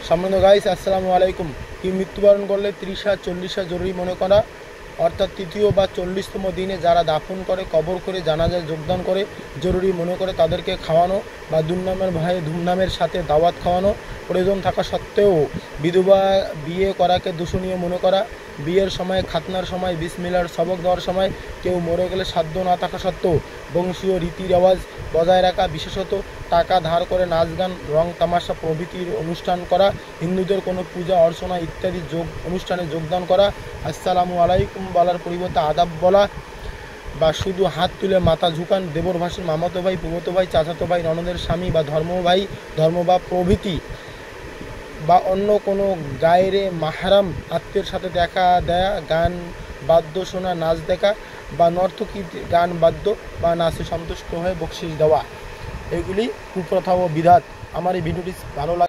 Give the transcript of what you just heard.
সম্মানিত গাইস, আসসালামু আলাইকুম। কি মৃত্যুবরণ করলে 30 40 জরুরি মনে করা, অর্থাৎ তৃতীয় বা 40তম দিনে যারা দাফন করে, কবর করে, জানাজায় যোগদান করে জরুরি মনে করে তাদেরকে খাওয়ানো বা দুর্নামের ভয়ে ধুমধামের সাথে দাওয়াত খাওয়ানো, প্রয়োজন থাকা সত্ত্বেও বিধবা বিয়ে করাকে দূষণীয় মনে করা, বিয়ের সময়, খাতনার সময়, বিসমিল্লাহর সবক দেওয়ার সময় কেউ মরে গেলে সাধ্য না থাকা সত্ত্বেও বংশীয় রীতি রেওয়াজ বজায় রাখা, বিশেষত টাকা ধার করে নাচ গান, রং তামাশা প্রভৃতির অনুষ্ঠান করা, হিন্দুদের কোনো পূজা অর্চনা ইত্যাদি অনুষ্ঠানে যোগদান করা, আসসালামু আলাইকুম বলার পরিবর্তে আদাব বলা বা শুধু হাত তুলে মাথা ঝুঁকান, দেবর ভাসুর, মামাতো ভাই, ফুফাতো ভাই, চাচাতো ভাই, ননদের স্বামী বা ধর্মভাই, ধর্মবাপ প্রভৃতি বা অন্য কোনো গায়রে মাহরাম আত্মীয়ের সাথে দেখা দেয়া, গান বাদ্য শোনা, নাচ দেখা বা নর্তকী গান বাদ্য বা নাচে সন্তুষ্ট হয়ে বকশিশ দেওয়া, এগুলি কুপ্রথা ও বিধাত। আমার এই ভিডিওটি ভালো লাগে।